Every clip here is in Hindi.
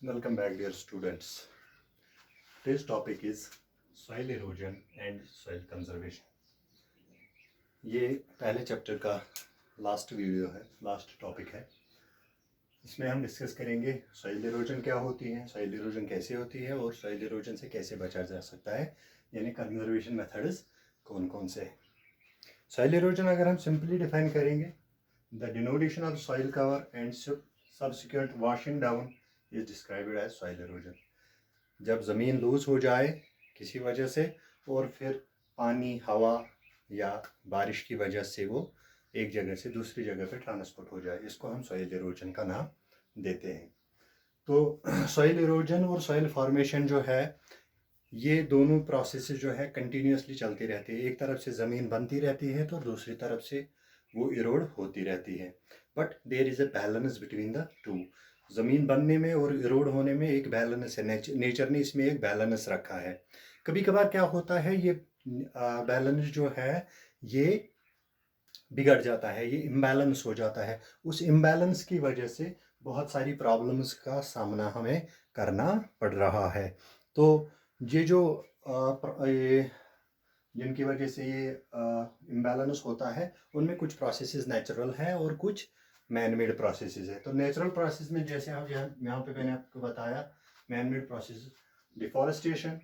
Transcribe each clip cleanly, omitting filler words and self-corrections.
Welcome back, dear students. Today's topic is soil erosion and soil conservation. ये पहले चैप्टर का लास्ट वीडियो है, लास्ट टॉपिक है। इसमें हम डिस्कस करेंगे सॉइल इरोजन क्या होती है, सॉइल इरोजन कैसे होती है और सॉइल इरोजन से कैसे बचा जा सकता है, यानी कंजर्वेशन मेथड्स कौन कौन से हैं। सॉइल इरोजन अगर हम सिंपली डिफाइन करेंगे, the denudation of soil cover and subsequent washing down is described as soil erosion. जब ज़मीन लूज़ हो जाए किसी वजह से और फिर पानी, हवा या बारिश की वजह से वो एक जगह से दूसरी जगह पे ट्रांसपोर्ट हो जाए, इसको हम सॉइल इरोजन का नाम देते हैं। तो सॉइल इरोजन और सॉइल फॉर्मेशन जो है, ये दोनों प्रोसेस जो है कंटिन्यूसली चलती रहती है। एक तरफ से ज़मीन बनती रहती है तो दूसरी तरफ से वो इरोड होती रहती है, but there is a balance between the two. ज़मीन बनने में और इरोड होने में एक बैलेंस है, नेचर ने इसमें एक बैलेंस रखा है। कभी कभार क्या होता है, ये बैलेंस जो है ये बिगड़ जाता है, ये इम्बैलेंस हो जाता है। उस इम्बैलेंस की वजह से बहुत सारी प्रॉब्लम्स का सामना हमें करना पड़ रहा है। तो ये जो ये जिनकी वजह से ये इम्बैलेंस होता है, उनमें कुछ प्रोसेसेस नेचुरल है और कुछ मैन मेड प्रोसेसेस है। तो नेचुरल प्रोसेस में जैसे हम यहाँ पे मैंने आपको बताया, man made process deforestation,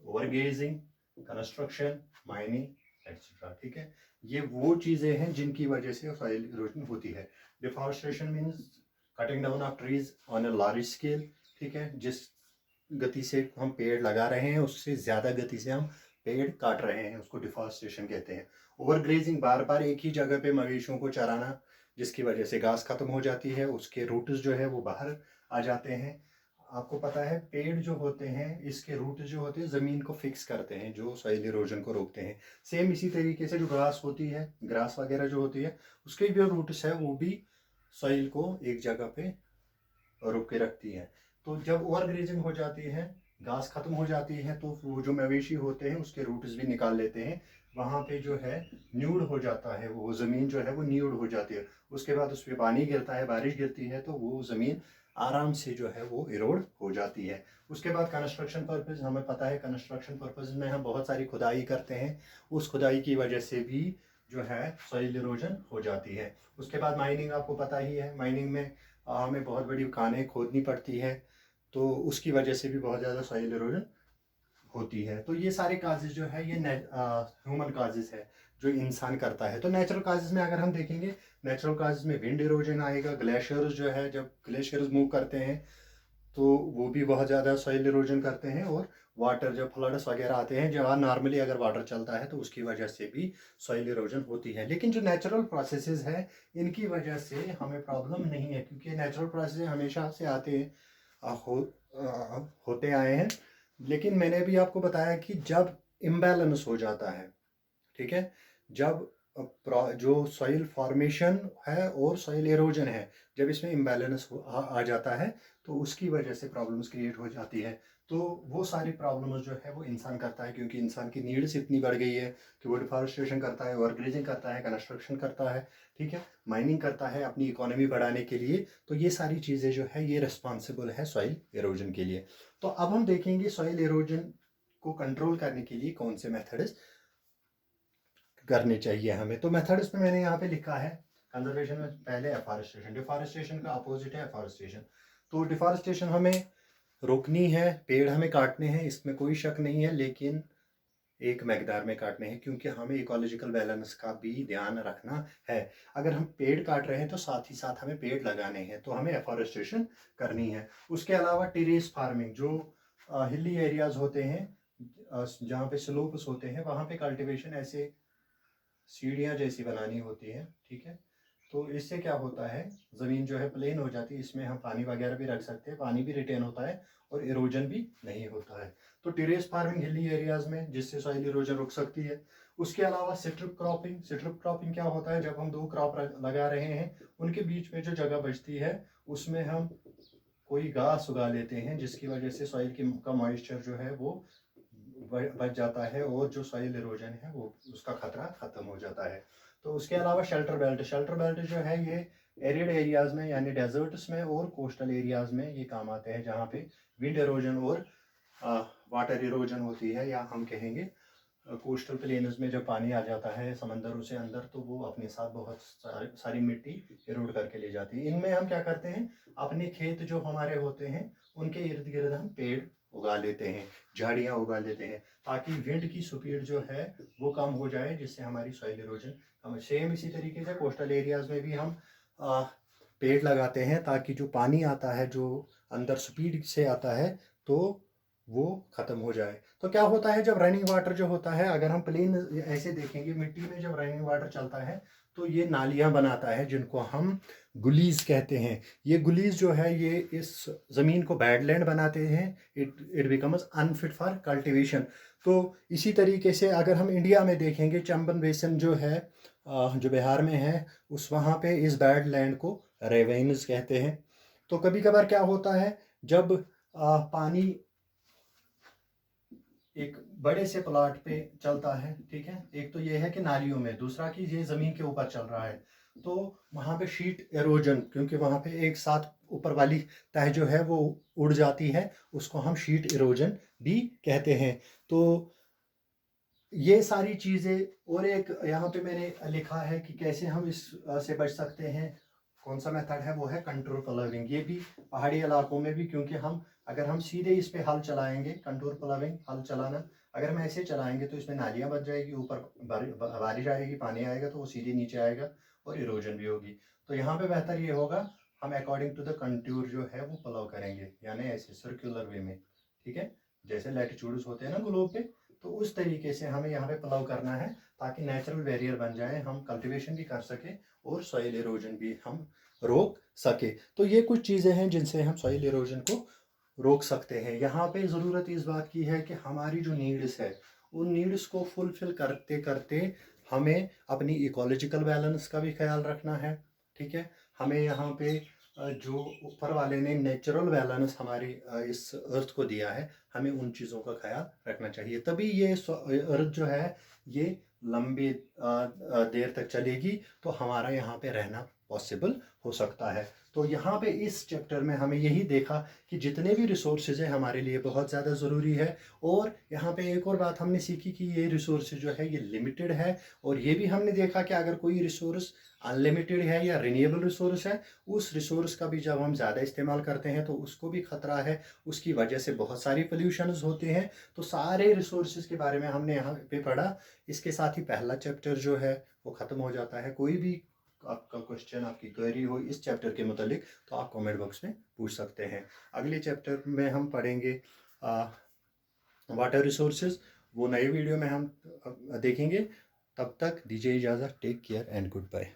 overgrazing, construction, mining etcetera. ठीक है, ये वो चीज़ें हैं जिनकी वजह से सॉइल इरोजन होती है। Deforestation means cutting down of trees on a large scale. ठीक है, जिस गति से हम पेड़ लगा रहे हैं उससे ज़्यादा गति से हम पेड़ काट रहे हैं, उसको डिफॉरेस्टेशन कहते हैं। ओवरग्रेजिंग, बार बार एक ही जगह पे मवेशियों को चराना, जिसकी वजह से घास खत्म हो जाती है, उसके रूट्स जो है वो बाहर आ जाते हैं। आपको पता है पेड़ जो होते हैं, इसके रूट जो होते हैं ज़मीन को फिक्स करते हैं, जो सॉइल इरोजन को रोकते हैं। सेम इसी तरीके से जो घास होती है, ग्रास वगैरह जो होती है, उसके जो रूट्स है वो भी सॉइल को एक जगह पे रोक के रखती है। तो जब ओवर ग्रेजिंग हो जाती है, घास खत्म हो जाती है, तो वो जो मवेशी होते हैं उसके रूट्स भी निकाल लेते हैं। वहाँ पे जो है न्यूड हो जाता है, वो ज़मीन जो है वो न्यूड हो जाती है। उसके बाद उस पर पानी गिरता है, बारिश गिरती है, तो वो ज़मीन आराम से जो है वो इरोड हो जाती है। उसके बाद कंस्ट्रक्शन पर्पज़, हमें पता है कंस्ट्रक्शन पर्पज़ में हम बहुत सारी खुदाई करते हैं, उस खुदाई की वजह से भी जो है सॉइल इरोजन हो जाती है। उसके बाद माइनिंग, आपको पता ही है, माइनिंग में हमें बहुत बड़ी खानें खोदनी पड़ती है, तो उसकी वजह से भी बहुत ज़्यादा सॉइल इरोजन होती है। तो ये सारे काजेज जो है ये ह्यूमन काजेज है जो इंसान करता है। तो नेचुरल काजेज में अगर हम देखेंगे, नेचुरल काजेज में विंड इरोजन आएगा, ग्लेशियर्स जो है, जब ग्लेशियर्स मूव करते हैं तो वो भी बहुत ज़्यादा सॉइल इरोजन करते हैं। और वाटर, जब फ्लड्स वगैरह आते हैं, जहाँ नॉर्मली अगर वाटर चलता है तो उसकी वजह से भी सॉइल इरोजन होती है। लेकिन जो नेचुरल प्रोसेसेस है, इनकी वजह से हमें प्रॉब्लम नहीं है, क्योंकि नेचुरल प्रोसेस हमेशा से आते हैं, होते आए हैं। लेकिन मैंने भी आपको बताया कि जब इम्बैलेंस हो जाता है, ठीक है, जब जो सॉइल फॉर्मेशन है और सॉइल एरोजन है, जब इसमें इम्बैलेंस आ जाता है तो उसकी वजह से प्रॉब्लम्स क्रिएट हो जाती है। तो वो सारी प्रॉब्लम्स जो है वो इंसान करता है, क्योंकि इंसान की नीड्स इतनी बढ़ गई है कि वो डिफॉरेस्टेशन करता है, ओवरग्रेजिंग करता है, कंस्ट्रक्शन करता है, ठीक है, माइनिंग करता है अपनी इकोनॉमी बढ़ाने के लिए। तो ये सारी चीज़ें जो है ये रिस्पॉन्सिबल है सॉइल एरोजन के लिए। तो अब हम देखेंगे सॉइल एरोजन को कंट्रोल करने के लिए कौन से मेथड्स करने चाहिए हमें। तो मेथड्स में मैंने यहाँ पे लिखा है, कंजर्वेशन में पहले एफॉरेस्टेशन, डिफॉरेस्टेशन का अपोजिट है एफॉरेस्टेशन। तो डिफॉरेस्टेशन हमें रोकनी है, पेड़ हमें काटने हैं, इसमें कोई शक नहीं है, लेकिन एक मकदार में काटने हैं, क्योंकि हमें इकोलॉजिकल बैलेंस का भी ध्यान रखना है। अगर हम पेड़ काट रहे हैं तो साथ ही साथ हमें पेड़ लगाने हैं, तो हमें एफॉरेस्टेशन करनी है। उसके अलावा टेरेस फार्मिंग, जो हिली एरियाज होते हैं, जहाँ पे स्लोप्स होते हैं, वहाँ पे कल्टीवेशन ऐसे सीढ़ियाँ जैसी बनानी होती है, ठीक है। तो इससे क्या होता है, ज़मीन जो है प्लेन हो जाती है, इसमें हम पानी वगैरह भी रख सकते हैं, पानी भी रिटेन होता है और इरोजन भी नहीं होता है। तो टेरेस फार्मिंग हिली एरियाज में, जिससे सॉइल इरोजन रुक सकती है। उसके अलावा स्ट्रिप क्रॉपिंग, स्ट्रिप क्रॉपिंग क्या होता है, जब हम दो क्रॉप लगा रहे हैं, उनके बीच में जो जगह बचती है उसमें हम कोई घास उगा लेते हैं, जिसकी वजह से सॉइल का मॉइस्चर जो है वो बच जाता है और जो सॉइल इरोजन है वो उसका खतरा खत्म हो जाता है। तो उसके अलावा शेल्टर बेल्ट, शेल्टर बेल्ट जो है ये एरिड एरियाज़ में यानी डेजर्ट्स में और कोस्टल एरियाज़ में ये काम आते हैं, जहाँ पे विंड एरोजन और वाटर इरोजन होती है, या हम कहेंगे कोस्टल प्लेन्स में जब पानी आ जाता है समंदरों से अंदर, तो वो अपने साथ बहुत सारी मिट्टी इरोड करके ले जाती है। इनमें हम क्या करते हैं, अपने खेत जो हमारे होते हैं उनके इर्द गिर्द हम पेड़ उगा लेते हैं, झाड़ियाँ उगा लेते हैं, ताकि विंड की स्पीड जो है वो कम हो जाए, जिससे हमारी सॉइल इरोजन कम। सेम इसी तरीके से कोस्टल एरियाज़ में भी हम पेड़ लगाते हैं, ताकि जो पानी आता है जो अंदर स्पीड से आता है तो वो ख़त्म हो जाए। तो क्या होता है, जब रनिंग वाटर जो होता है, अगर हम प्लेन ऐसे देखेंगे मिट्टी में, जब रनिंग वाटर चलता है तो ये नालियाँ बनाता है, जिनको हम गुलीज कहते हैं। ये गुलीज जो है ये इस ज़मीन को बैडलैंड बनाते हैं, it becomes unfit for cultivation. तो इसी तरीके से अगर हम इंडिया में देखेंगे, चंबल बेसिन जो है जो बिहार में है, उस वहाँ पे इस बैडलैंड को रेवेन्स कहते हैं। तो कभी कभार क्या होता है, जब पानी एक बड़े से प्लॉट पे चलता है, ठीक है, एक तो ये है कि नालियों में, दूसरा कि ये ज़मीन के ऊपर चल रहा है, तो वहाँ पे शीट एरोजन, क्योंकि वहाँ पे एक साथ ऊपर वाली तह जो है वो उड़ जाती है, उसको हम शीट एरोजन भी कहते हैं। तो ये सारी चीज़ें, और एक यहाँ पे मैंने लिखा है कि कैसे हम इस से बच सकते हैं, कौन सा मेथड है, वो है कंटूर प्लविंग। ये भी पहाड़ी इलाकों में भी, क्योंकि हम अगर हम सीधे इस पे हल चलाएंगे, कंटूर प्लविंग हल चलाना, अगर हम ऐसे चलाएंगे तो इसमें नालियाँ बच जाएगी, ऊपर बारिश आएगी, पानी आएगा तो वो सीधे नीचे आएगा और इरोजन भी होगी। तो यहाँ पे बेहतर ये होगा, हम अकॉर्डिंग टू द कंटूर जो है वो प्लव करेंगे, यानी ऐसे सर्कुलर वे में, ठीक है, जैसे लैटिट्यूड्स होते हैं ना ग्लोब पे, तो उस तरीके से हमें यहाँ पे प्लव करना है, ताकि नेचुरल बैरियर बन जाए, हम कल्टीवेशन भी कर सके और सॉइल इरोजन भी हम रोक सके। तो ये कुछ चीज़ें हैं जिनसे हम सॉइल इरोजन को रोक सकते हैं। यहाँ पे ज़रूरत इस बात की है कि हमारी जो नीड्स है, उन नीड्स को फुलफिल करते करते हमें अपनी इकोलॉजिकल बैलेंस का भी ख्याल रखना है, ठीक है। हमें यहाँ पे जो ऊपर वाले ने नेचुरल बैलेंस हमारी इस अर्थ को दिया है, हमें उन चीज़ों का ख्याल रखना चाहिए, तभी ये अर्थ जो है ये लंबी देर तक चलेगी, तो हमारा यहाँ पे रहना पॉसिबल हो सकता है। तो यहाँ पे इस चैप्टर में हमें यही देखा कि जितने भी रिसोर्सेज हैं हमारे लिए बहुत ज़्यादा ज़रूरी है, और यहाँ पे एक और बात हमने सीखी कि ये रिसोर्सेज जो है ये लिमिटेड है, और ये भी हमने देखा कि अगर कोई रिसोर्स अनलिमिटेड है या रिन्यूएबल रिसोर्स है, उस रिसोर्स का भी जब हम ज़्यादा इस्तेमाल करते हैं तो उसको भी ख़तरा है, उसकी वजह से बहुत सारी पोल्यूशंस होते हैं। तो सारे रिसोर्सेज के बारे में हमने यहाँ पे पढ़ा। इसके साथ ही पहला चैप्टर जो है वो ख़त्म हो जाता है। कोई भी आपका क्वेश्चन, आपकी क्वेरी हो इस चैप्टर के मुतालिक, तो आप कमेंट बॉक्स में पूछ सकते हैं। अगले चैप्टर में हम पढ़ेंगे वाटर रिसोर्सेज, वो नए वीडियो में हम देखेंगे। तब तक दीजिए इजाज़त। Take care and good bye.